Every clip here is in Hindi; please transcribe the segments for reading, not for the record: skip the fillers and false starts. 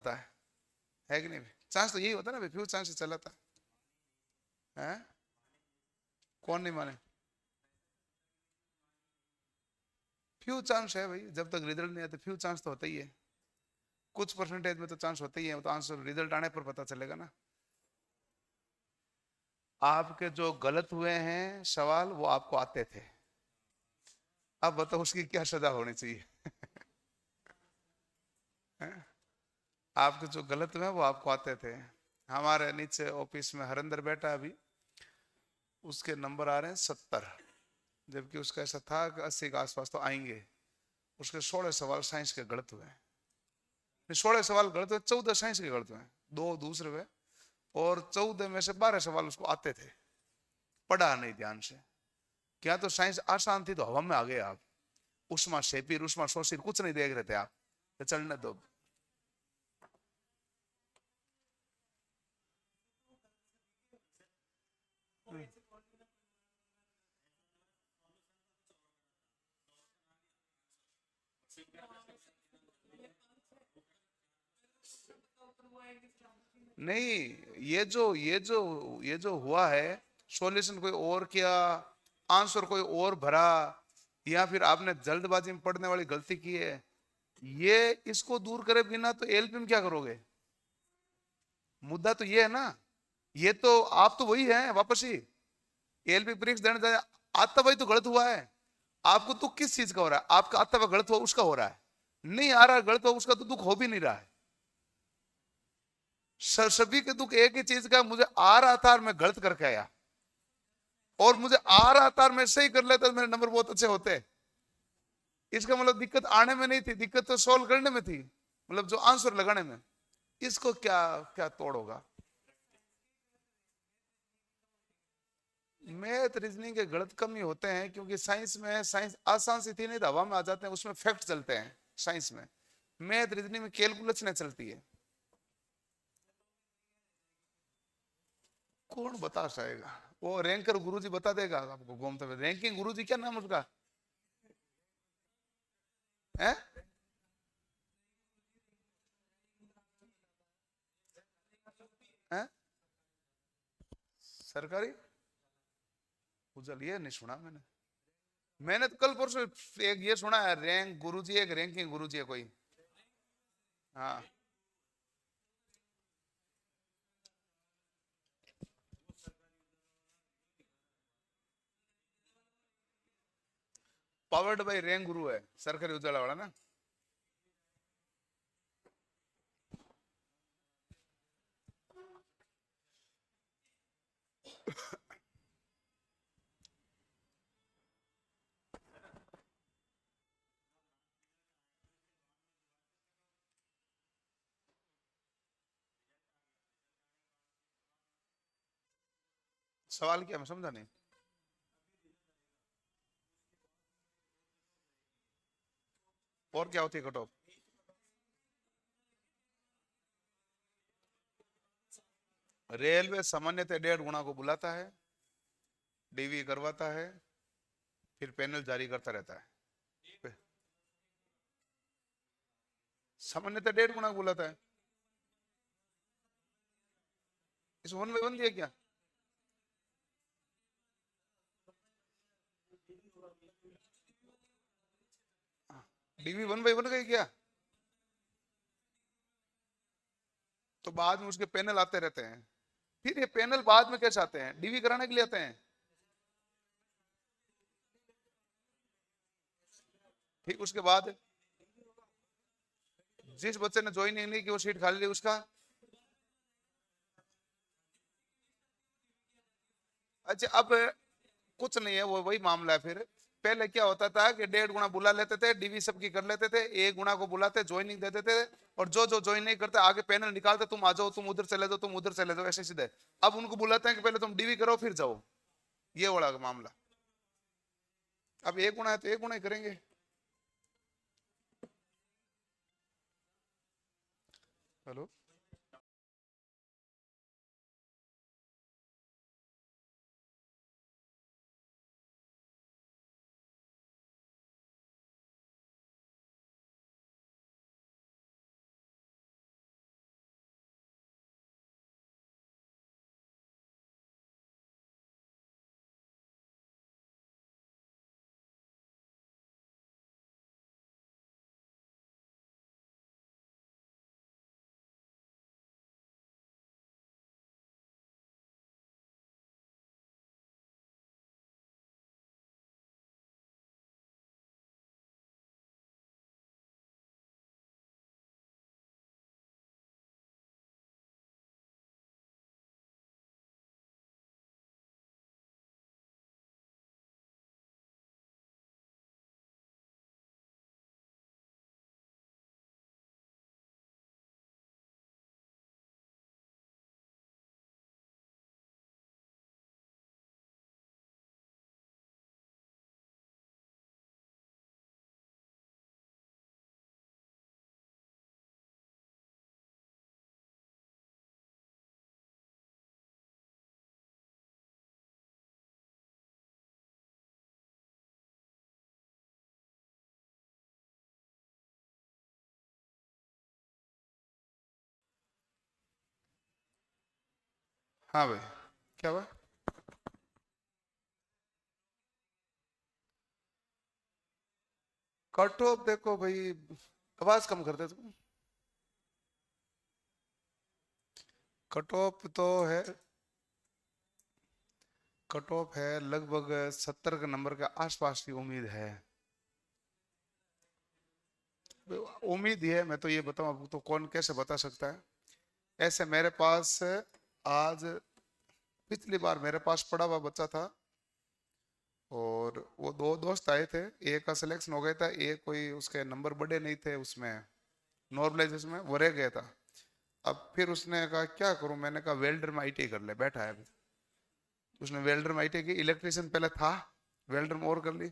होता है कि नहीं? चांस तो यही होता है ना, फ्यूज चांस से चला था है। कौन नहीं माने? फ्यूज चांस है भाई, जब तक रिजल्ट नहीं आता फ्यूज चांस तो होता ही है। कुछ परसेंटेज में तो चांस होता ही है, तो आंसर रिजल्ट आने पर पता चलेगा ना। आपके जो गलत हुए हैं सवाल वो आपको आते थे, अब बताओ उसकी क्या सजा होनी चाहिए? हैं? आपके जो गलत हुए हैं वो आपको आते थे। हमारे नीचे ऑफिस में हरिंदर बैठा है अभी, उसके नंबर आ रहे हैं 70, जबकि उसका ऐसा था कि 80 के आसपास तो आएंगे। उसके 16 सवाल साइंस के गलत हुए हैं। 16 सवाल गलत हुए, 14 साइंस के गलत हुए, दो दूसरे हुए, और 14 में से 12 सवाल उसको आते थे, पढ़ा नहीं ध्यान से। क्या तो साइंस आसान थी तो हवा में आ गए आप, उष्मा शेपिर उष्मा शोषित कुछ नहीं देख रहे थे आप, तो चलने दो। नहीं, ये जो हुआ है, सॉल्यूशन कोई और किया, आंसर कोई और भरा, या फिर आपने जल्दबाजी में पढ़ने वाली गलती की है, ये इसको दूर करे बिना तो एलपी में क्या करोगे? मुद्दा तो ये है ना। ये तो आप तो वही है वापस ही, एलपी परीक्षा देने जाए, आता वही तो गलत हुआ है। आपको दुख किस चीज का हो रहा है? आपका आता हुआ गलत हुआ उसका हो रहा है, नहीं आ रहा गलत हुआ उसका तो दुख हो भी नहीं रहा है। सभी के दुख एक ही चीज का, मुझे आ रहा था और मैं गलत करके आया, और मुझे आ रहा था और मैं सही कर लेता तो मेरे नंबर बहुत अच्छे होते। इसका मतलब दिक्कत आने में नहीं थी, दिक्कत तो सोल्व करने में थी, मतलब जो आंसर लगाने में। इसको क्या क्या तोड़ होगा? मैथ रीजनिंग के गलत कम ही होते हैं, क्योंकि साइंस में, साइंस आसान सी थी नहीं तो हवा में आ जाते हैं, उसमें फैक्ट चलते हैं साइंस में। मैथ रीजनिंग में कैलकुलेशन चलती है। कौन बता पाएगा? वो रैंकर गुरुजी बता देगा आपको, घूमते हुए रैंकिंग गुरुजी, क्या नाम उसका है? हैं? सरकारी उजल, ये नहीं सुना मैंने। मैंने तो कल परसों एक ये सुना है, रैंक गुरुजी, एक रैंकिंग गुरुजी है कोई। हाँ, पावर्ड बाई रैंक गुरु है, सरकारी उजाला वाला ना। सवाल क्या, मैं समझा नहीं। और क्या होती है कट ऑफ? रेलवे सामान्यतः 1.5 गुना को बुलाता है, डीवी करवाता है, फिर पैनल जारी करता रहता है। सामान्यतः 1.5 गुना को बुलाता है। इस 1/1 दिया क्या? डीवी 1/1 गई क्या? तो बाद में उसके पैनल आते रहते हैं, फिर ये पैनल बाद में कैसे आते हैं? डीवी कराने के लिए आते हैं। ठीक, उसके बाद जिस बच्चे ने ज्वाइन नहीं की वो सीट खाली ली उसका। अच्छा, अब कुछ नहीं है, वो वही मामला है फिर। पहले क्या होता था कि 1.5 गुना बुला लेते थे, डीवी सबकी कर लेते थे, 1 गुना को बुलाते ज्वाइनिंग देते थे, और जो ज्वाइन नहीं करते आगे पैनल निकालते, तुम आ जाओ, तुम उधर चले जाओ, तुम उधर चले जाओ, ऐसे सीधे। अब उनको बुलाते हैं कि पहले तुम डीवी करो फिर जाओ, ये वाला मामला। अब 1 गुना है तो 1 गुना ही करेंगे। हेलो। हाँ भाई, क्या हुआ? कट ऑफ देखो भाई, आवाज कम कर दे तुम। कट ऑफ तो है, कट ऑफ है लगभग 70 के नंबर के आसपास की उम्मीद है। उम्मीद ही है, मैं तो ये बताऊं, अब तो कौन कैसे बता सकता है। ऐसे मेरे पास आज, पिछली बार मेरे पास पड़ा हुआ बच्चा था, और वो दो दोस्त आए थे। एक का सिलेक्शन हो गया था, एक कोई उसके नंबर बड़े नहीं थे उसमें, नॉर्मलाइजेशन में वो रह गया था। अब फिर उसने कहा क्या करूं, मैंने कहा वेल्डर में आईटीआई कर ले, बैठा है अभी। उसने वेल्डर में आईटीआई की, इलेक्ट्रिशियन पहले था, वेल्डर में और कर ली।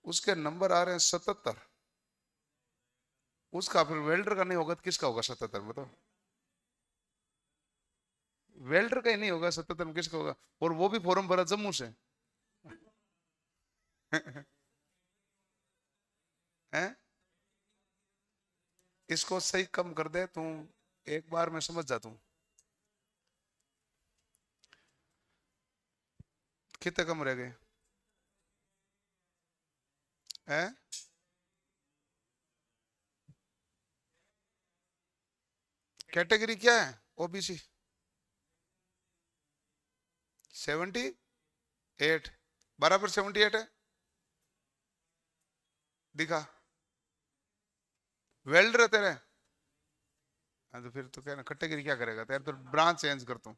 उसके नंबर आ रहे हैं 77। उसका फिर वेल्डर का नहीं होगा तो किसका होगा 77, बताओ। वेल्डर का ही नहीं होगा 77 में किसका होगा? और वो भी फॉर्म भरा जम्मू से। हैं? इसको सही कम कर दे तू, एक बार में समझ जा तू। कितने कम रह गए? हैं? कैटेगरी क्या है? ओबीसी 78, बराबर 78 है। दिखा, वेल्डर है तेरे। हाँ तो फिर तो क्या ना, कैटेगरी क्या करेगा तेरे, तो ब्रांच चेंज कर तू।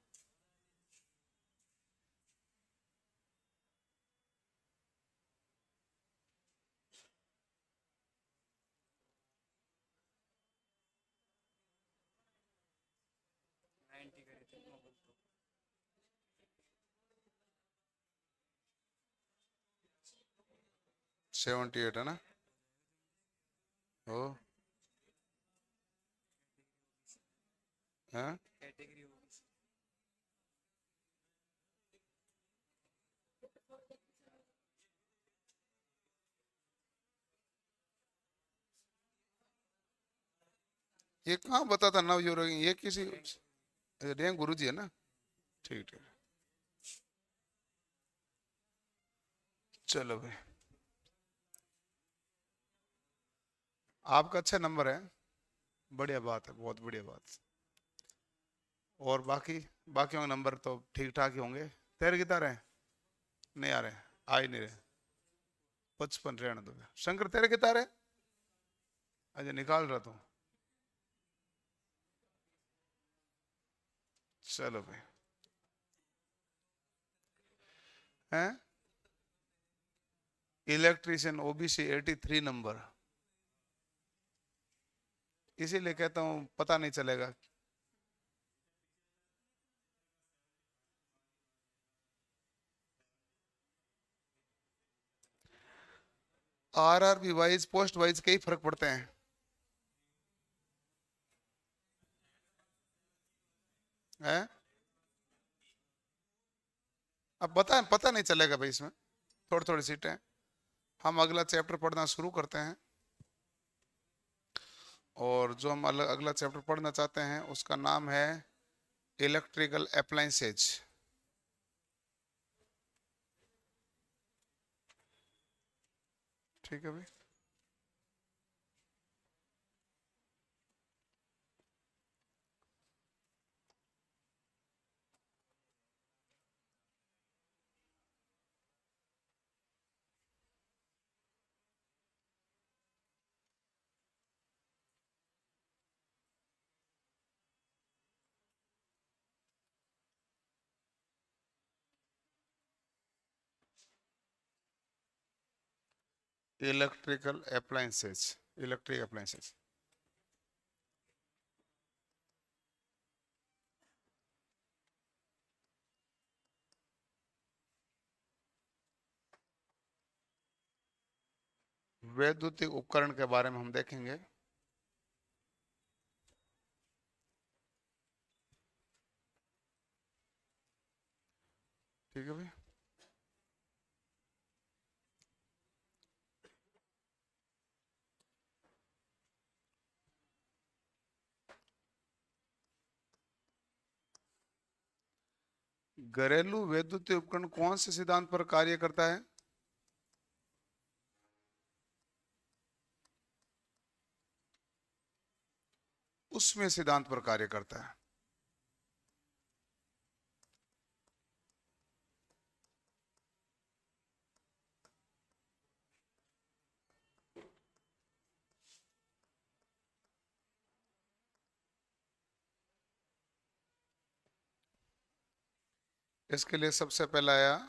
78 है ना? ओ, हाँ। ये कहाँ बताता नव यूरो, ये किसी रेंग गुरुजी है ना? ठीक ठीक। चलो भाई, आपका अच्छा नंबर है, बढ़िया बात है, बहुत बढ़िया बात। और बाकी, बाकियों के नंबर तो ठीक ठाक ही होंगे। तेरे कितना रहे? नहीं आ रहे, आ ही नहीं रहे। 55 रहने दो। शंकर तेरे कितना रहे? अच्छा, निकाल रहा तू। चलो भाई। हैं? Electrician OBC 83 number. इसीलिए कहता हूँ पता नहीं चलेगा। आरआरबी वाइज, पोस्ट वाइज कई फर्क पड़ते हैं। हैं? अब बता, पता नहीं चलेगा भाई इसमें, थोड़ी थोड़ी सीटें। हम अगला चैप्टर पढ़ना शुरू करते हैं, और जो हम अगला चैप्टर पढ़ना चाहते हैं उसका नाम है इलेक्ट्रिकल अप्लायंसेज। ठीक है भाई। Electrical appliances, electric appliances. वैद्युतिक उपकरण के बारे में हम देखेंगे। ठीक है भाई। घरेलू वैद्युतीय उपकरण कौन से सिद्धांत पर कार्य करता है? उसमें सिद्धांत पर कार्य करता है। इसके लिए सबसे पहला आया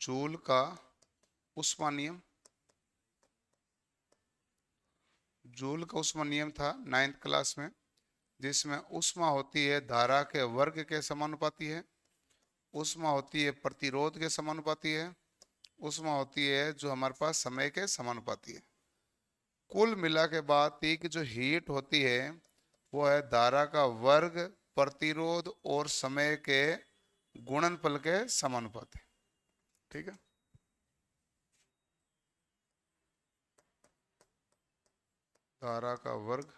जूल का उष्मा नियम। जूल का उष्मा नियम था 9th क्लास में, जिसमें उष्मा होती है धारा के वर्ग के समानुपाती है, उष्मा होती है प्रतिरोध के समानुपाती है, उष्मा होती है जो हमारे पास समय के समानुपाती है। कुल मिला के बाद एक जो हीट होती है वो है धारा का वर्ग, प्रतिरोध और समय के गुणनफल के समानुपाती। ठीक है। धारा का वर्ग,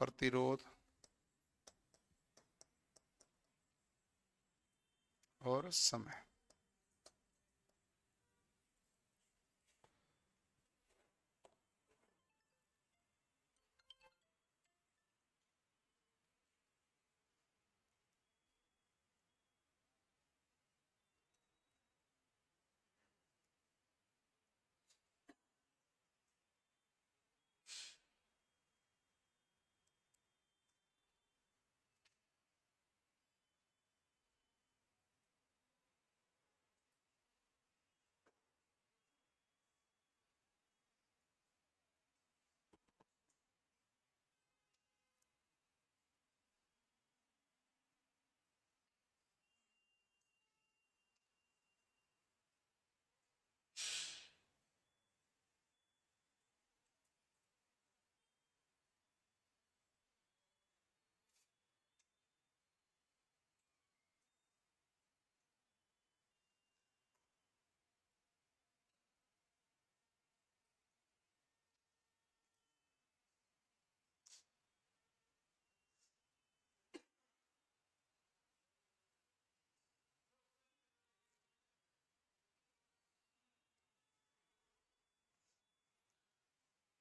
प्रतिरोध और समय।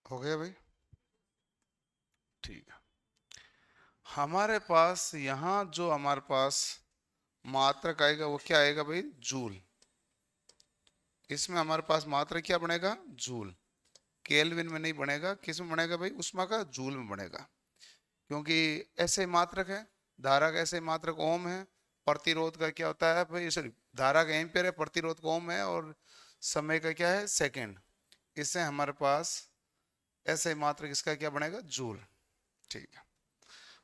हो गया भाई? ठीक है। हमारे पास यहाँ जो हमारे पास मात्रक आएगा वो क्या आएगा भाई? जूल। इसमें हमारे पास मात्रक क्या बनेगा? जूल। केल्विन में नहीं बनेगा, किस में बनेगा भाई? उष्मा का जूल में बनेगा, क्योंकि ऐसे मात्रक है। धारा का ऐसे मात्रक ओम है, प्रतिरोध का क्या होता है भाई? सॉरी, धारा का एम्पियर है, प्रतिरोध का ओम है, और समय का क्या है? सेकंड। इससे हमारे पास ऐसे मात्रक इसका क्या बनेगा? जूल। ठीक है।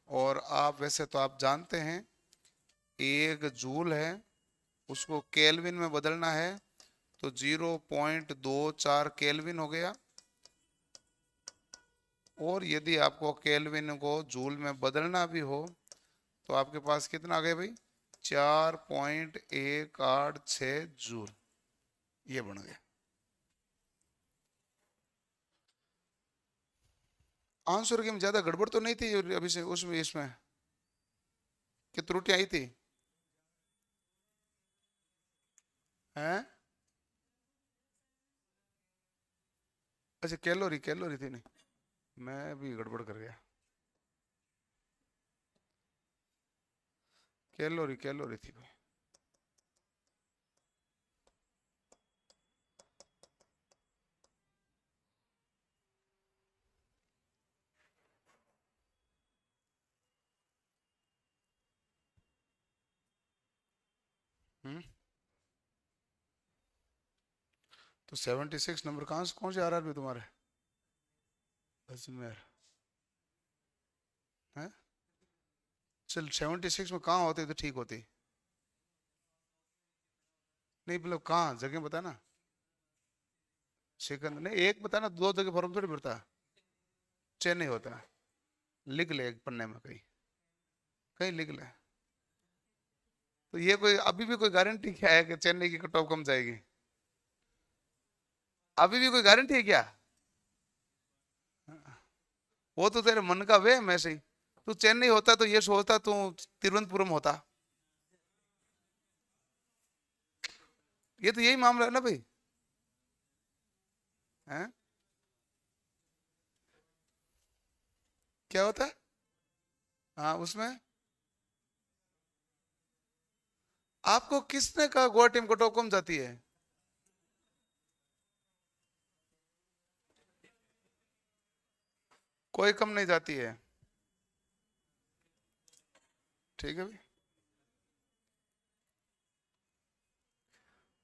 और आप वैसे तो आप जानते हैं एक जूल है उसको केल्विन में बदलना है तो 0.24 केल्विन हो गया, और यदि आपको केल्विन को जूल में बदलना भी हो तो आपके पास कितना आ गया भाई? 4.186 जूल। ये बन गया। आंसर की में ज्यादा गड़बड़ तो नहीं थी अभी से उसमें, इसमें कि त्रुटि आई थी? हैं? अच्छा, कैलोरी कैलोरी थी? नहीं, मैं भी गड़बड़ कर गया। कैलोरी कैलोरी थी भाई। हम्म। तो 76 नंबर कहाँ से, कौन से आर में तुम्हारे? अजमेर है? चल 76 में कहाँ होते तो ठीक होती। नहीं मतलब कहाँ जगह बता ना। सिकंदर नहीं, एक बता ना, दो जगह फॉर्म थोड़ी भरता। चेन्नई होता है। लिख ले एक पन्ने में कहीं, कहीं लिख ले। तो ये कोई अभी भी कोई गारंटी क्या है कि चेन्नई की कट ऑफ कम जाएगी? अभी भी कोई गारंटी है क्या? वो तो तेरे मन का वे मैं सही। तू चेन्नई होता तो ये सोचता, तू तिरुवनंतपुरम होता। ये तो यही मामला है ना भाई। हैं? क्या होता है? हाँ उसमें। आपको किसने कहा गोवा टीम को टॉप कम जाती है? कोई कम नहीं जाती है। ठीक है भाई।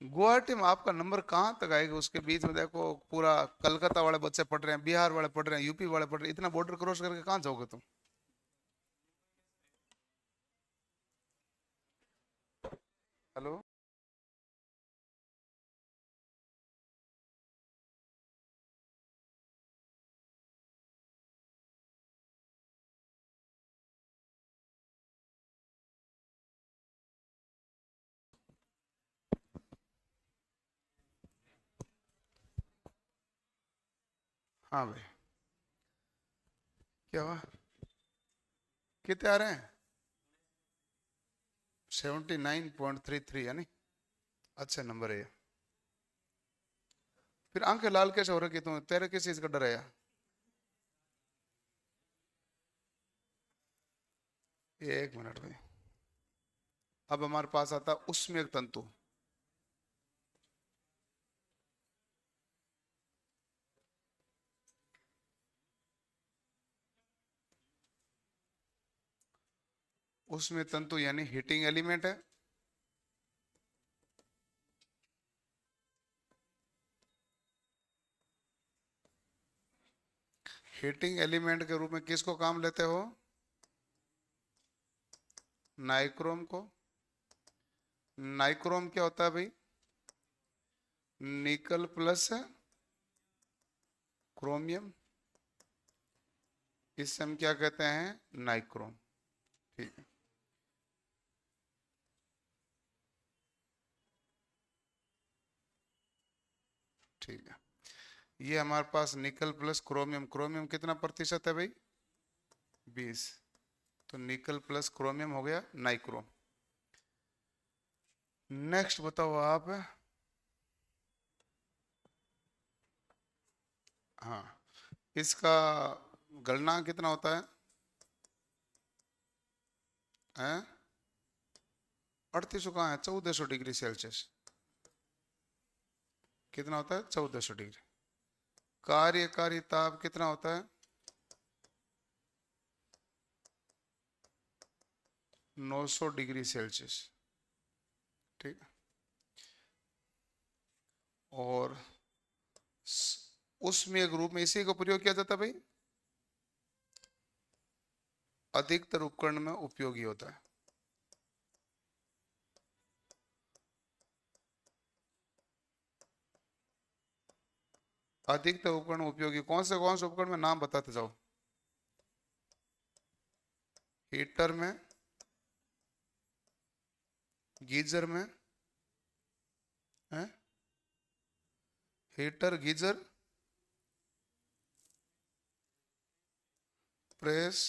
गुवाहाटी में आपका नंबर कहाँ तक आएगा? उसके बीच में देखो पूरा कलकत्ता वाले बच्चे पढ़ रहे हैं, बिहार वाले पढ़ रहे हैं, यूपी वाले पढ़ रहे हैं, इतना बॉर्डर क्रॉस करके कहाँ जाओगे तुम? हेलो। हाँ भाई। क्या हुआ? कितने आ रहे हैं? 79.33 यानी अच्छे नंबर है ये। फिर आंखें लाल कैसे हो रखी तुम्हें? तेरे किस चीज का डर है यार? ये एक मिनट में। अब हमारे पास आता उसमें एक तंतु। उसमें तंतु यानी हीटिंग एलिमेंट है। हीटिंग एलिमेंट के रूप में किसको काम लेते हो? नाइक्रोम को। नाइक्रोम क्या होता है भाई? Nickel plus chromium. इसे हम क्या कहते हैं? नाइक्रोम। ठीक है। ठीक है। ये हमारे पास निकल प्लस क्रोमियम, क्रोमियम कितना प्रतिशत है भाई? 20। तो निकल प्लस क्रोमियम हो गया नाइक्रोम। नेक्स्ट बताओ आप। हाँ, इसका गलनांक कितना होता है? हैं? 3800 कहाँ है? 1400 डिग्री सेल्सियस। कितना होता है? 1400 डिग्री। कार्यकारी ताप कितना होता है? 900 डिग्री सेल्सियस। ठीक है। और उसमें एक रूप में इसी का प्रयोग किया जाता है भाई। अधिकतर उपकरण में उपयोगी होता है। अधिकतर उपकरण उपयोगी कौन से उपकरण में नाम बताते जाओ। हीटर में, गीजर में है। Heater, geyser, press,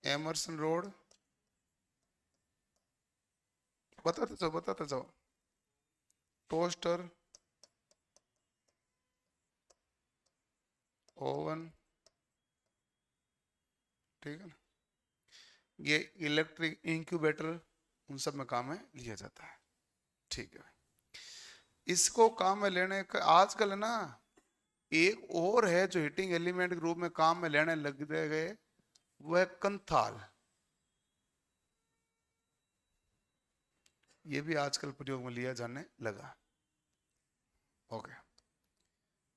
Emerson road. बताते जाओ। Toaster, oven. ठीक है ना? ये इलेक्ट्रिक इंक्यूबेटर उन सब में काम में लिया जाता है। ठीक है। इसको काम में लेने का आजकल है ना, एक और है जो हीटिंग एलिमेंट के रूप में काम में लेने लग गए, वह कंथाल। ये भी आजकल प्रयोग में लिया जाने लगा। ओके।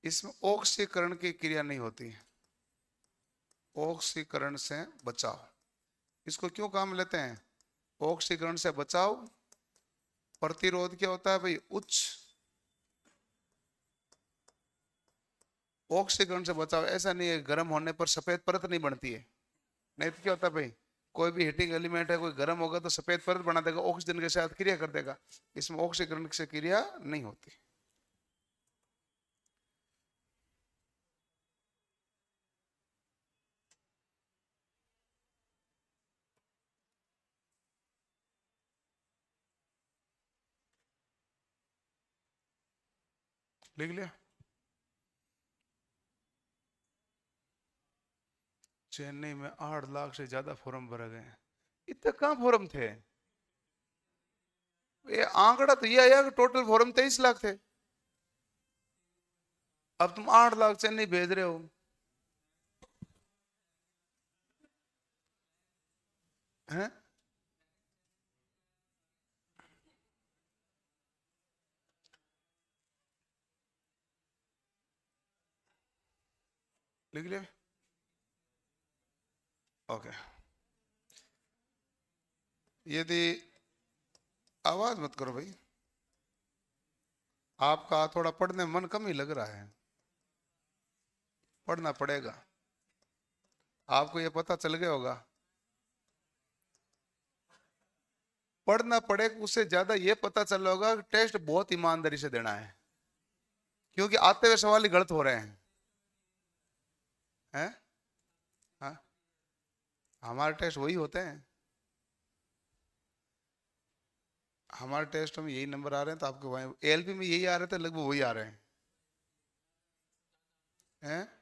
इसमें ऑक्सीकरण की क्रिया नहीं होती है। ऑक्सीकरण से बचाव। इसको क्यों काम में लेते हैं? ऑक्सीकरण से बचाव। प्रतिरोध क्या होता है भाई? उच्च। ऑक्सीकरण से बचाव ऐसा नहीं है गर्म होने पर सफेद परत नहीं बनती है। नहीं तो क्या होता है भाई? कोई भी हीटिंग एलिमेंट है, कोई गर्म होगा तो सफेद परत बना देगा, ऑक्सीजन के साथ क्रिया कर देगा। इसमें ऑक्सीकरण से क्रिया नहीं होती। लिख लिया। चेन्नई में 8 लाख से ज्यादा फॉर्म भरे गए। इतने कहाँ फॉर्म थे? ये आंकड़ा तो ये आया कि टोटल फॉर्म 23 लाख थे। अब तुम 8 लाख चेन्नई भेज रहे हो। हैं? लिख लिया। ओके। यदि, आवाज मत करो भाई, आपका थोड़ा पढ़ने में मन कम ही लग रहा है। पढ़ना पड़ेगा। आपको ये पता चल गया होगा। पढ़ना पड़ेगा, उससे ज्यादा ये पता चल रहा होगा कि टेस्ट बहुत ईमानदारी से देना है, क्योंकि आते हुए सवाल ही गलत हो रहे हैं। हैं? हाँ, हमारे टेस्ट वही होते हैं। हमारे टेस्ट में यही नंबर आ रहे हैं, तो आपके वहाँ एएलपी में यही आ रहे थे, लगभग वही आ रहे हैं। हैं?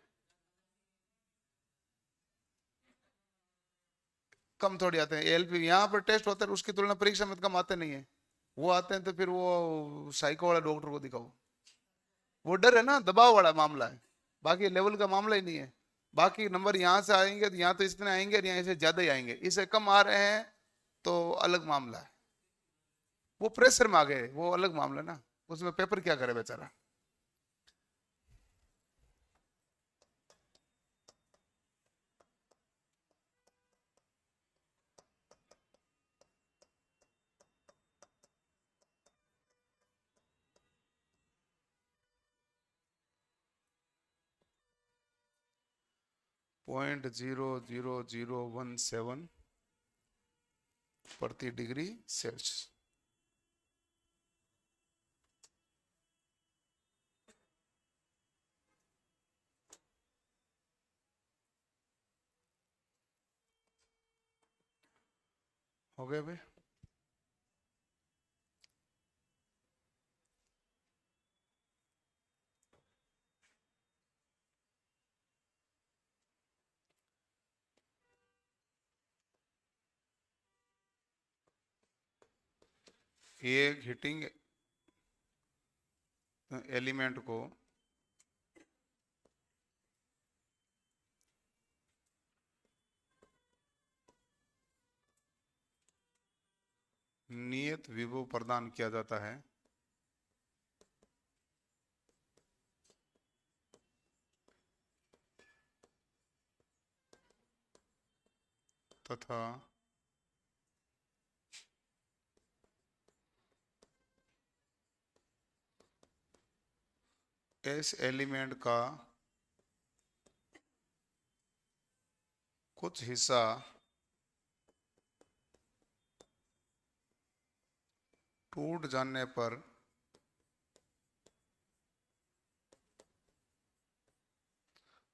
कम थोड़ी आते हैं एएलपी, यहाँ पर टेस्ट होता है उसकी तुलना परीक्षा में तो कम आते नहीं है। वो आते हैं तो फिर वो साइको वाला डॉक्टर को दिखाओ। वो डर है ना, दबाव वाला मामला है, बाकी लेवल का मामला ही नहीं है। बाकी नंबर यहाँ से आएंगे तो यहाँ तो इतने आएंगे और यहाँ से ज्यादा ही आएंगे, इससे कम आ रहे हैं तो अलग मामला है। वो प्रेशर में आ गए, वो अलग मामला है ना। उसमें पेपर क्या करे बेचारा। .00017 प्रति डिग्री सेल्सियस। हो गए भाई? एक हीटिंग एलिमेंट को नियत विभव प्रदान किया जाता है तथा इस एलिमेंट का कुछ हिस्सा टूट जाने पर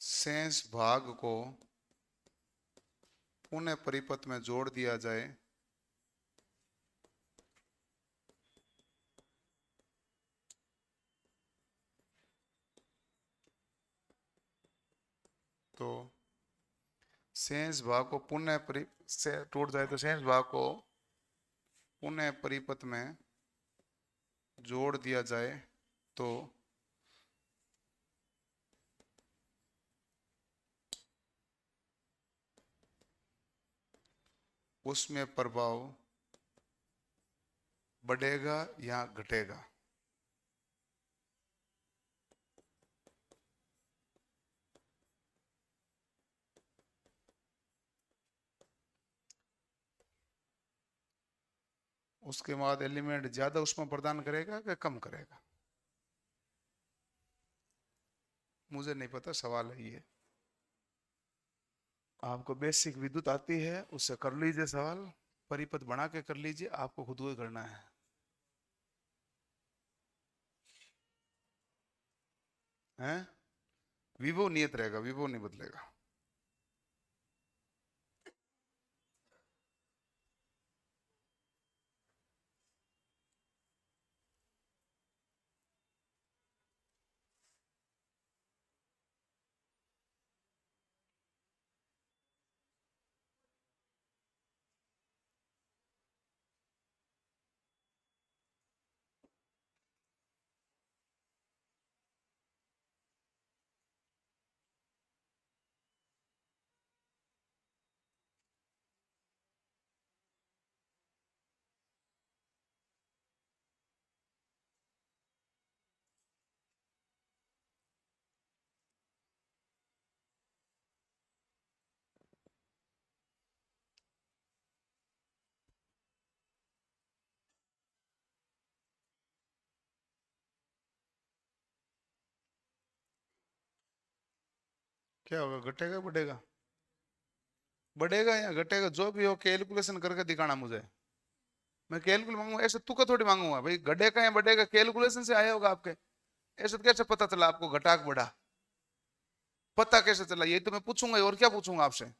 शेष भाग को पुनः परिपथ में जोड़ दिया जाए तो शेष भाग को पुनः परि से टूट जाए तो शेष भाग को पुनः परिपथ में जोड़ दिया जाए तो उसमें प्रभाव बढ़ेगा या घटेगा। उसके बाद एलिमेंट ज्यादा ऊष्मा प्रदान करेगा कि कम करेगा, मुझे नहीं पता, सवाल है ये। आपको बेसिक विद्युत आती है, उससे कर लीजिए सवाल, परिपथ बना के कर लीजिए, आपको खुद को करना है? विवो नियत रहेगा, विवो नहीं बदलेगा। क्या होगा, घटेगा बढ़ेगा? बढ़ेगा या घटेगा, जो भी हो कैलकुलेशन करके दिखाना मुझे। मैं कैलकुलेट मांगूंगा, ऐसे तुका थोड़ी मांगूंगा भाई, घटेगा या बढ़ेगा कैलकुलेशन से आया होगा आपके। ऐसे तो कैसे पता चला आपको घटा के बढ़ा? पता कैसे चला, ये तो मैं पूछूंगा ही, और क्या पूछूंगा आपसे?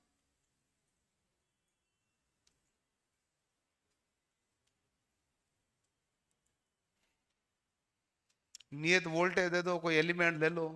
नियत वोल्टेज दे दो, कोई एलिमेंट ले लो।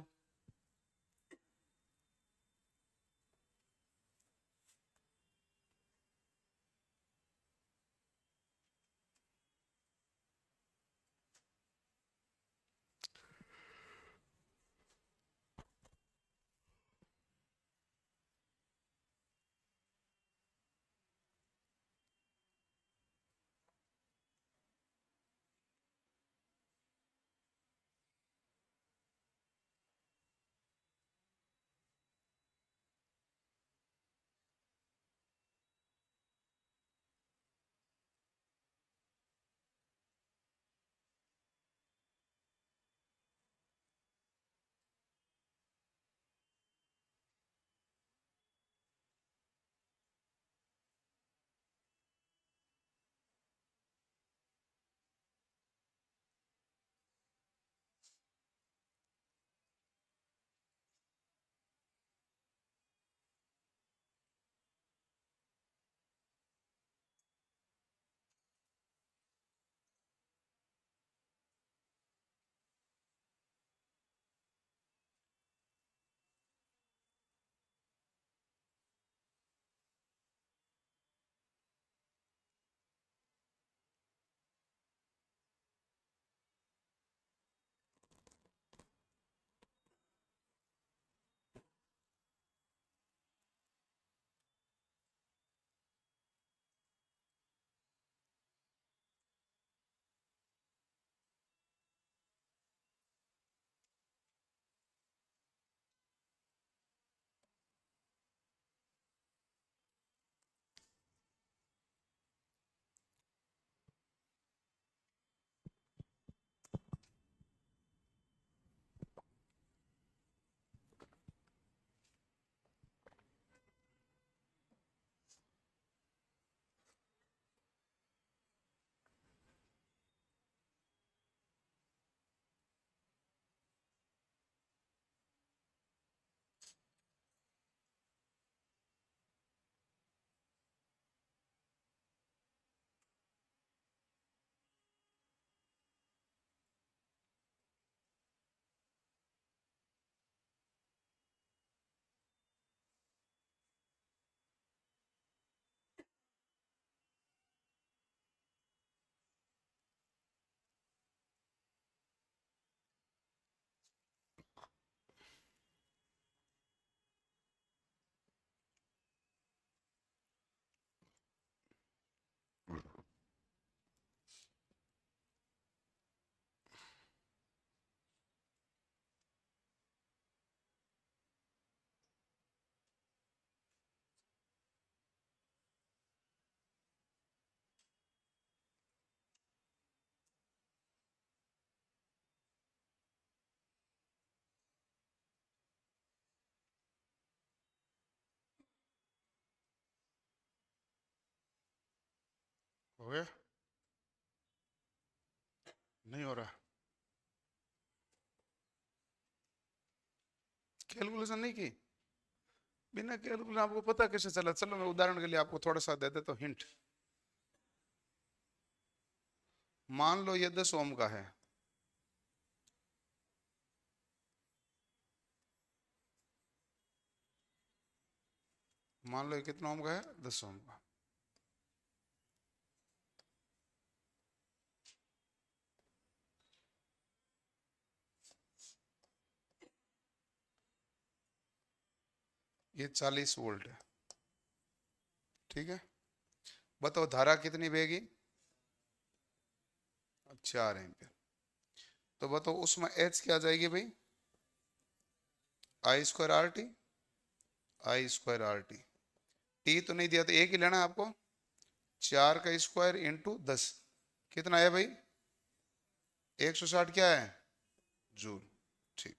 हो गया? नहीं हो रहा? कैलकुलेशन नहीं की? बिना कैलकुलेशन आपको पता कैसे चला? चलो मैं उदाहरण के लिए आपको थोड़ा सा दे देता हूँ हिंट। मान लो ये 10 ओम का है, मान लो ये कितना ओम का है? 10 ओम का। ये 40 वोल्ट है, ठीक है? बताओ धारा कितनी बहेगी? 4 एम्पियर। तो बताओ उसमें एच क्या आ जाएगी भाई? आई स्क्वायर आर टी, आई स्क्वायर आर टी। टी तो नहीं दिया तो एक ही लेना है आपको। 4 का स्क्वायर इंटू 10 कितना है भाई? 160 क्या है? जूल। ठीक।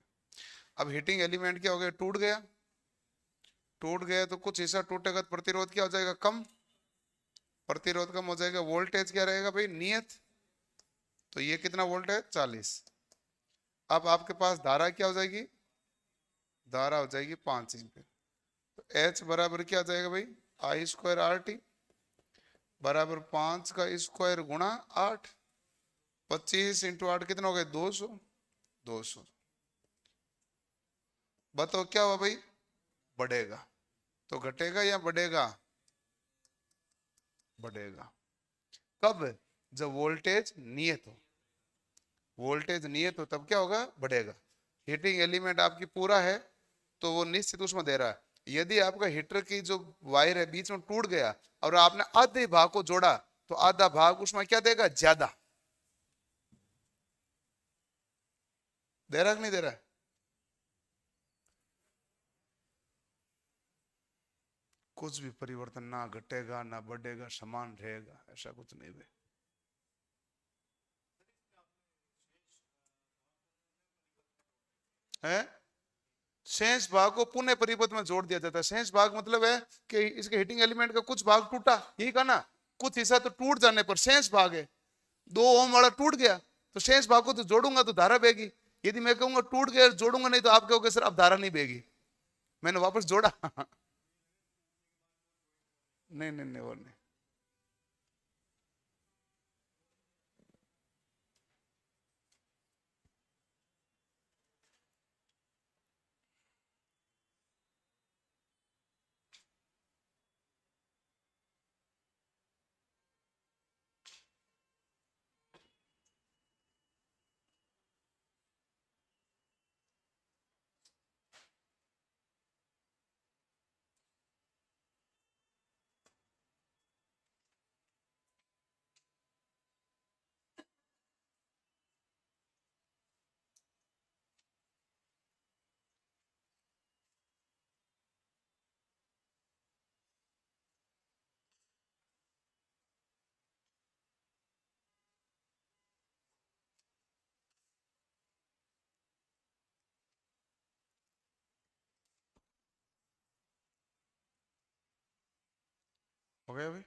अब हीटिंग एलिमेंट क्या हो गया? टूट गया। टूट गया तो कुछ हिस्सा टूटेगा तो प्रतिरोध क्या हो जाएगा? कम। प्रतिरोध कम हो जाएगा, वोल्टेज क्या रहेगा भाई? नियत। तो ये कितना वोल्ट है? 40। अब आपके पास धारा क्या हो जाएगी? धारा हो जाएगी 5 एम्पीयर। तो एच बराबर क्या आ जाएगा भाई? आई स्क्वायर आर टी बराबर 5 का स्क्वायर गुणा 8। 25 इंटू 8 कितना हो गया? 200। 200। बताओ क्या हुआ भाई? बढ़ेगा। तो घटेगा या बढ़ेगा? बढ़ेगा। कब? जब वोल्टेज नियत हो। वोल्टेज नियत हो तब क्या होगा? बढ़ेगा। हीटिंग एलिमेंट आपकी पूरा है तो वो निश्चित उसमें दे रहा है। यदि आपका हीटर की जो वायर है बीच में टूट गया और आपने आधे भाग को जोड़ा तो आधा भाग उसमें क्या देगा? ज्यादा। दे रहा कि नहीं दे रहा? कुछ भी परिवर्तन ना घटेगा ना बढ़ेगा, समान रहेगा, ऐसा कुछ नहीं भाई। है शेष भाग को पुनः परिपथ में जोड़ दिया जाता है। शेष भाग मतलब है कि इसके हीटिंग एलिमेंट का कुछ भाग टूटा, यही कहा ना? कुछ हिस्सा तो टूट जाने पर शेष भाग है। 2 ओम वाला टूट गया तो शेष भाग को तो जोड़ूंगा तो धारा बहेगी। यदि मैं कहूंगा टूट गया जोड़ूंगा नहीं तो आप कहोगे सर अब धारा नहीं बहेगी, मैंने वापस जोड़ा। नहीं नहीं नहीं, वो नहीं। हो गया भाई?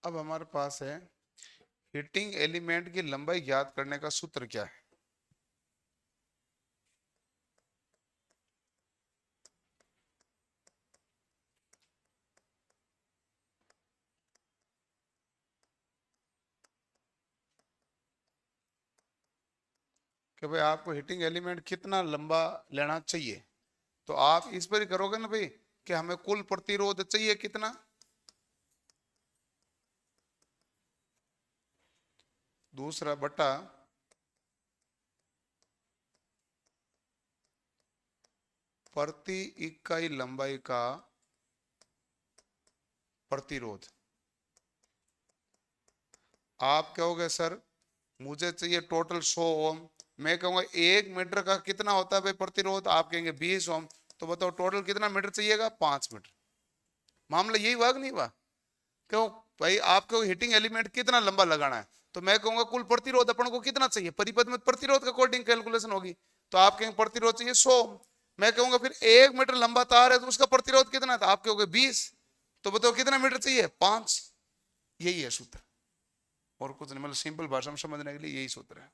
अब हमारे पास है हीटिंग एलिमेंट की लंबाई ज्ञात करने का सूत्र क्या है? कि भाई आपको हीटिंग एलिमेंट कितना लंबा लेना चाहिए, तो आप इस पर ही करोगे ना भाई कि हमें कुल प्रतिरोध चाहिए कितना? दूसरा बटा प्रति इकाई लंबाई का प्रतिरोध। आप कहोगे सर मुझे चाहिए टोटल 100 ओम। मैं कहूंगा 1 मीटर का कितना होता है भाई प्रतिरोध? आप कहेंगे 20 ओम। तो बताओ टोटल कितना मीटर चाहिएगा? 5 मीटर। मामला यही हुआ कि नहीं हुआ? क्यों भाई? आपको हीटिंग एलिमेंट कितना लंबा लगाना है तो मैं कहूंगा कुल प्रतिरोध अपन को कितना चाहिए? परिपथ में प्रतिरोध के अकॉर्डिंग कैलकुलेशन होगी। तो आप कहेंगे प्रतिरोध चाहिए 100। मैं कहूंगा फिर 1 मीटर लंबा तार है तो उसका प्रतिरोध कितना था, आप कहोगे 20। तो बताओ कितना मीटर चाहिए, 5। यही है सूत्र, और कुछ नहीं, मतलब सिंपल भाषा में समझने के लिए यही सूत्र है।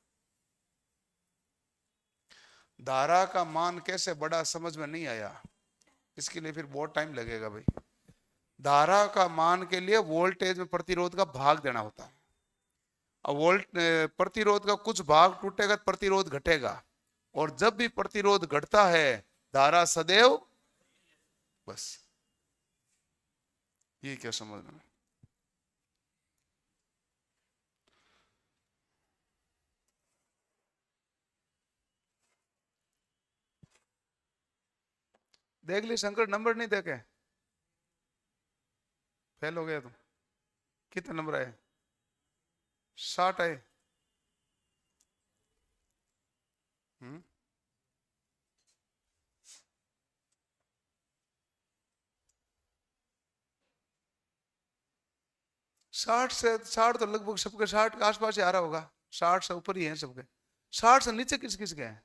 धारा का मान कैसे बढ़ा समझ में नहीं आया, इसके लिए फिर बहुत टाइम लगेगा भाई। धारा का मान के लिए वोल्टेज में प्रतिरोध का भाग देना होता है। अब प्रतिरोध का कुछ भाग टूटेगा तो प्रतिरोध घटेगा, और जब भी प्रतिरोध घटता है धारा सदैव, बस ये क्या समझना। देख ली शंकर, नंबर नहीं देखे, फेल हो गया तुम। कितने नंबर आए, 60 आए। 60 से 60 तो लगभग सबके 60 के आसपास ही आ रहा होगा, 60 से ऊपर ही है सबके। 60 से नीचे किस किस के हैं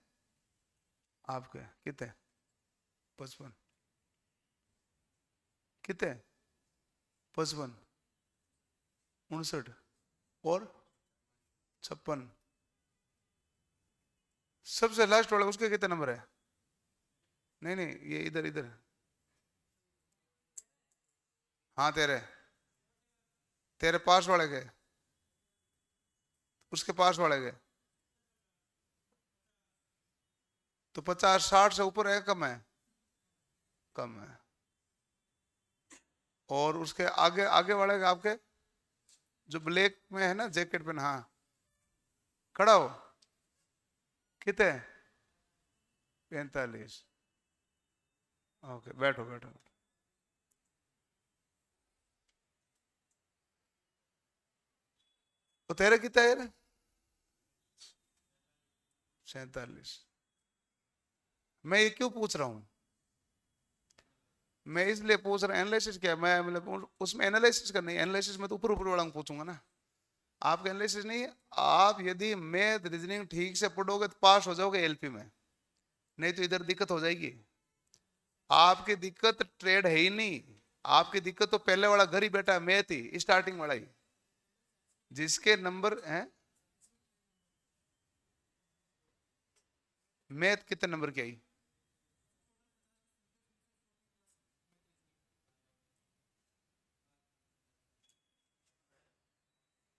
आपके, कितने, 55, कितने, 55, 59 और 56। सबसे लास्ट वाला उसके कितने नंबर है, नहीं नहीं ये इधर इधर, हाँ तेरे, तेरे पास वाले के, उसके पास वाले के, तो 50 60 से ऊपर है, कम है, कम है। और उसके आगे आगे वाले के आपके, जो ब्लैक में है ना जैकेट पहना, हाँ खड़ा हो, कितने, 45। ओके बैठो बैठो। तो तेरे कितना है, 47। मैं ये क्यों पूछ रहा हूं, मैं इसलिए पूछ रहा हूँ, एनालिसिस क्या, मैं मतलब उसमें एनालिसिस का नहीं, एनालिसिस में तो ऊपर ऊपर वाला पूछूंगा ना, आपका एनालिसिस नहीं है। आप यदि मैथ रीजनिंग ठीक से पढ़ोगे तो पास हो जाओगे एलपी में, नहीं तो इधर दिक्कत हो जाएगी। आपकी दिक्कत ट्रेड है ही नहीं, आपकी दिक्कत तो पहले वाला घर ही बैठा है, मैथ ही स्टार्टिंग वाला ही, जिसके नंबर हैं। मैथ कितने नंबर की आई,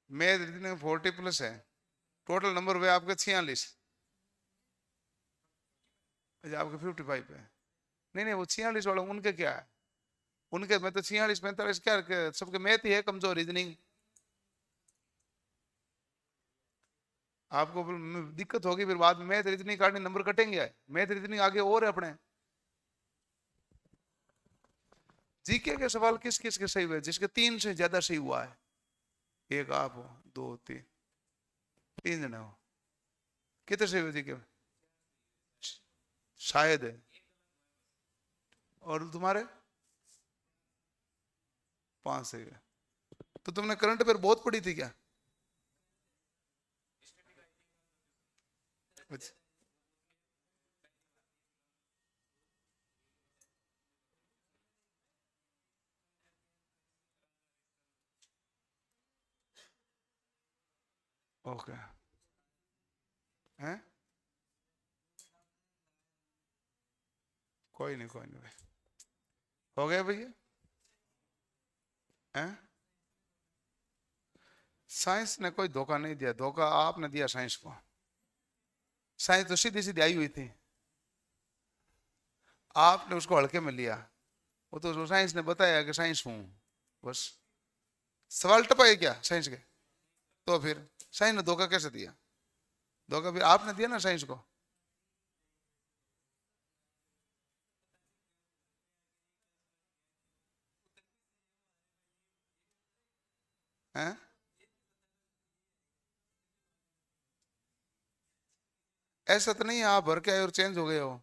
मैथ रीजनिंग 40+ है, टोटल नंबर हुए आपके 46। अच्छा आपके 55 है, नहीं नहीं वो 46 वाला उनके क्या है, उनके में तो 46 45 क्या सबके मैथ ही है कमजोर, रीजनिंग। आपको फिर दिक्कत होगी, फिर बाद में मैथ रीजनिंग काटने नंबर कटेंगे, मैथ रीजनिंग आगे और है अपने। जीके के सवाल किस किस के सही हुए, जिसके 3 से ज्यादा सही हुआ है, एक आप हो, 2 3, 3 जने हो, कितने सही हुए जीके में, शायद है। और तुम्हारे 5 सही है। तो तुमने करंट अफेयर बहुत पढ़ी थी क्या, अच्छा। ओके, हैं, कोई नहीं कोई नहीं भाई, हो गया भैया, हैं। साइंस ने कोई धोखा नहीं दिया, धोखा आपने दिया साइंस को। साइंस तो सीधी सीधी आई हुई थी, आपने उसको हल्के में लिया। वो तो साइंस ने बताया कि साइंस हूं, बस। सवाल टपाए क्या साइंस के, तो फिर साइंस ने धोखा कैसे दिया, धोखा फिर आपने दिया ना साइंस को। हैं, ऐसा तो नहीं है आप भर के आए और चेंज हो गए हो।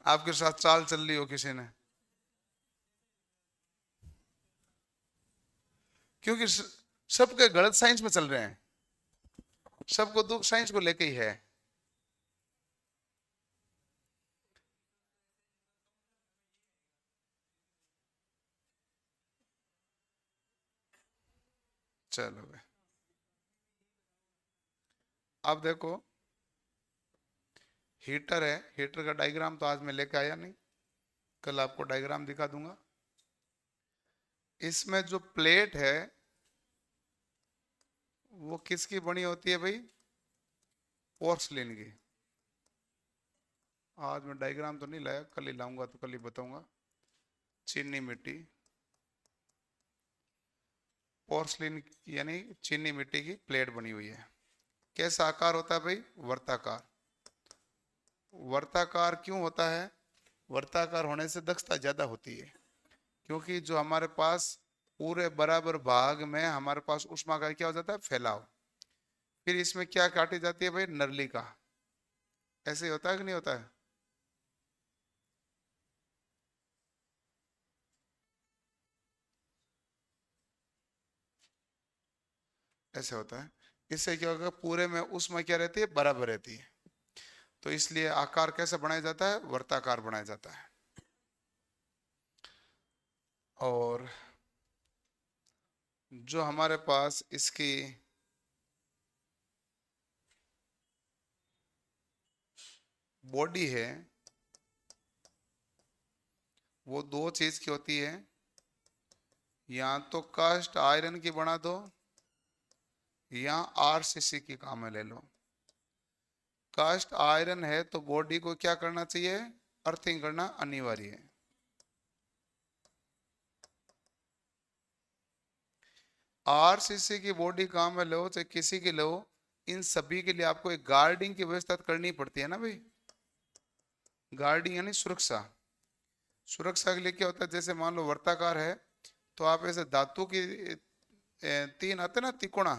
आपके साथ चाल चल रही हो किसी ने, क्योंकि सबके गलत साइंस में चल रहे हैं। सबको दुख साइंस को लेके ही है। चलो भाई, अब देखो, हीटर है, हीटर का डायग्राम तो आज मैं लेके आया नहीं, कल आपको डायग्राम दिखा दूंगा। इसमें जो प्लेट है वो किसकी बनी होती है भाई? पोर्सलिन की। आज मैं डायग्राम तो नहीं लाया, कल ही लाऊंगा तो कल ही बताऊंगा। चीनी मिट्टी, पोर्सलिन यानी चीनी मिट्टी की प्लेट बनी हुई है। कैसा आकार होता है भाई? वर्ताकार। वर्ताकार क्यों होता है? वर्ताकार होने से दक्षता ज्यादा होती है, क्योंकि जो हमारे पास पूरे बराबर भाग में हमारे पास ऊष्मा का क्या हो जाता है? फैलाव। फिर इसमें क्या काटी जाती है भाई? नरली का। ऐसे ही होता है कि नहीं होता है? ऐसे होता है। इससे क्या होगा? पूरे में ऊष्मा क्या रहती है? बराबर रहती है। तो इसलिए आकार कैसे बनाया जाता है? वर्ताकार बनाया जाता है। और जो हमारे पास इसकी बॉडी है वो दो चीज की होती है, या तो कास्ट आयरन की बना दो या आरसीसी की काम में ले लो। कास्ट आयरन है तो बॉडी को क्या करना चाहिए? अर्थिंग करना अनिवार्य है। आरसीसी की बॉडी काम में लो चाहे किसी की लो, इन सभी के लिए आपको एक गार्डिंग की व्यवस्था करनी पड़ती है ना भाई। गार्डिंग यानी सुरक्षा। सुरक्षा के लिए क्या होता है? जैसे मान लो वर्ताकार है तो आप ऐसे धातु की तीन आते ना तिकोना,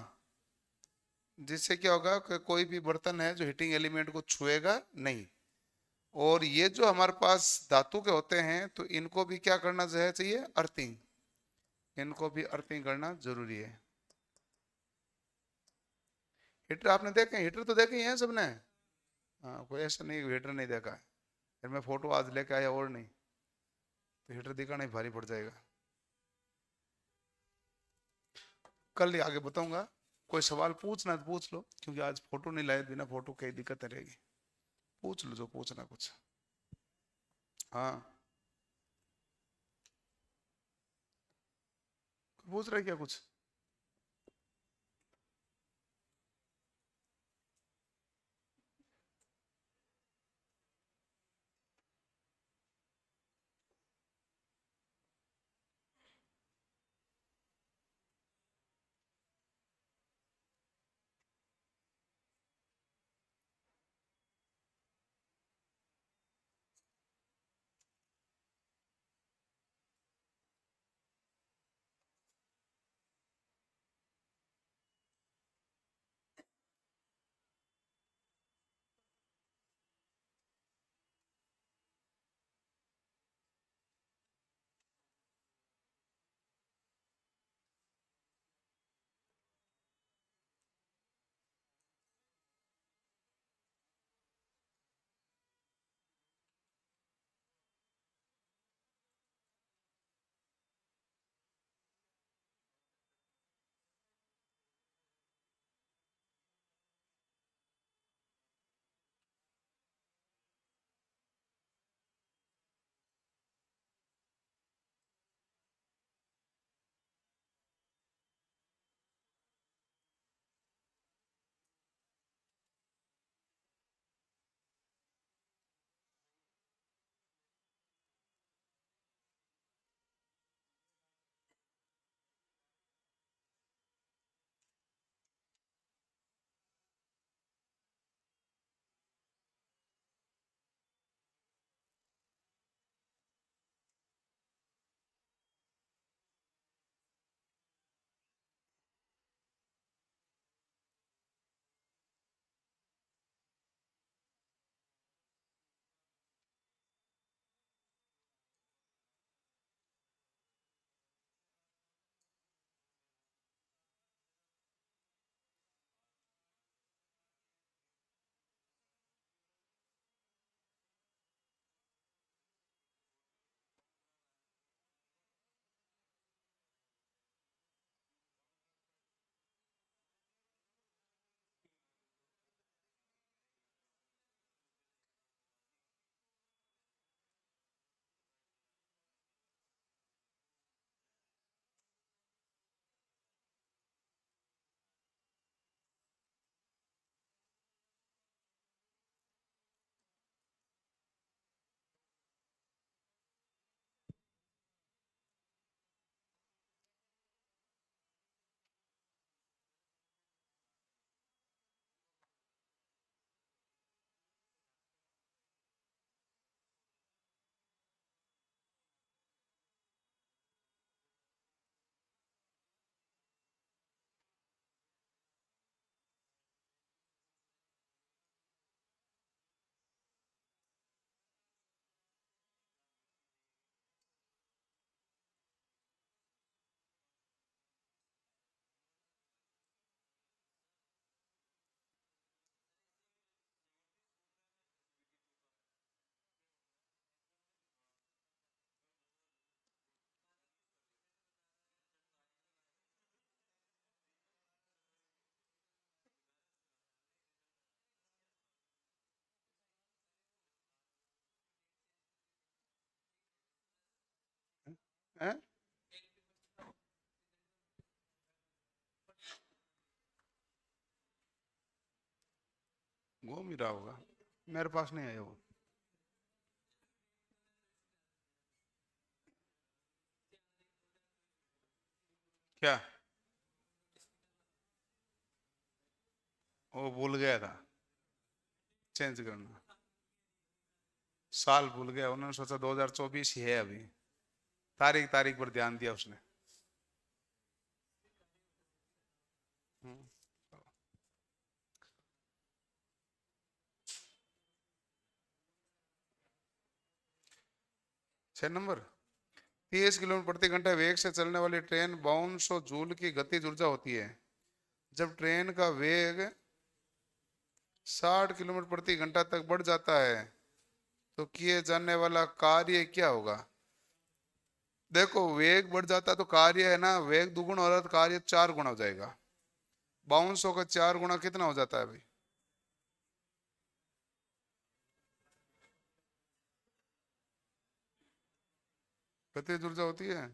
जिससे क्या होगा कि कोई भी बर्तन है जो हीटिंग एलिमेंट को छुएगा नहीं। और ये जो हमारे पास धातु के होते हैं तो इनको भी क्या करना चाहिए? अर्थिंग। इनको भी अर्थिंग करना जरूरी है। हीटर आपने देखे? हीटर तो देखे ही हैं सबने। हाँ, कोई ऐसा नहीं हीटर नहीं देखा है। फिर मैं फोटो आज लेके आया और नहीं, तो हीटर दिखाना ही भारी पड़ जाएगा। कल ही आगे बताऊंगा। कोई सवाल पूछना तो पूछ लो, क्योंकि आज फोटो नहीं लाए, बिना फोटो कई दिक्कतें रहेगी। पूछ लो जो पूछना कुछ। हाँ, पूछ रहे क्या कुछ? है? घूम ही रहा होगा, मेरे पास नहीं आया वो। क्या? वो भूल गया था चेंज करना, साल भूल गया, उन्होंने सोचा 2024 ही है अभी, तारीख तारीख पर ध्यान दिया उसने। हम्म, 6 नंबर। 30 किलोमीटर प्रति घंटा वेग से चलने वाली ट्रेन 5200 जूल की गतिज ऊर्जा होती है। जब ट्रेन का वेग 60 किलोमीटर प्रति घंटा तक बढ़ जाता है तो किए जाने वाला कार्य क्या होगा? देखो, वेग बढ़ जाता है तो कार्य है ना, वेग दुगुना हो रहा है तो कार्य 4 गुना हो जाएगा। 5200 का 4 गुना कितना हो जाता है भाई? गतिज ऊर्जा होती है।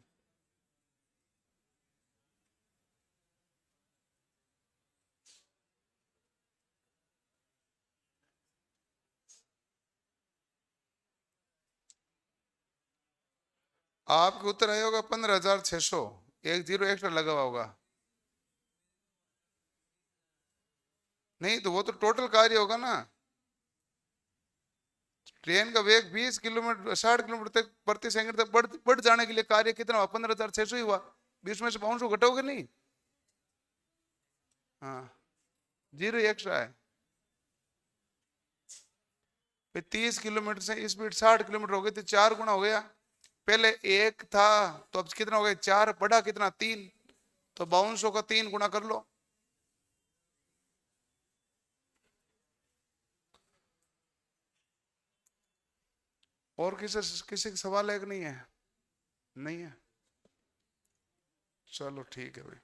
आपके उत्तर आया होगा 15,600, एक जीरो एक्स्ट्रा लगा हुआ होगा। नहीं तो वो तो टोटल कार्य होगा ना। ट्रेन का वेग 20 किलोमीटर 60 किलोमीटर तक प्रति सेकंड तक बढ़ बढ़ जाने के लिए कार्य कितना हुआ? 15,600 ही हुआ। 20 में से 500 घटोगे नहीं? हाँ, जीरो एक्स्ट्रा है। फिर 30 किलोमीटर से स्पीड 60 किलोमीटर हो गई तो 4 गुना हो गया। पहले एक था तो अब कितना हो गया? 4 बढ़ा कितना? 3। तो 5200 का 3 गुना कर लो। और किसी किसी का सवाल है कि नहीं है? नहीं है, चलो ठीक है भाई।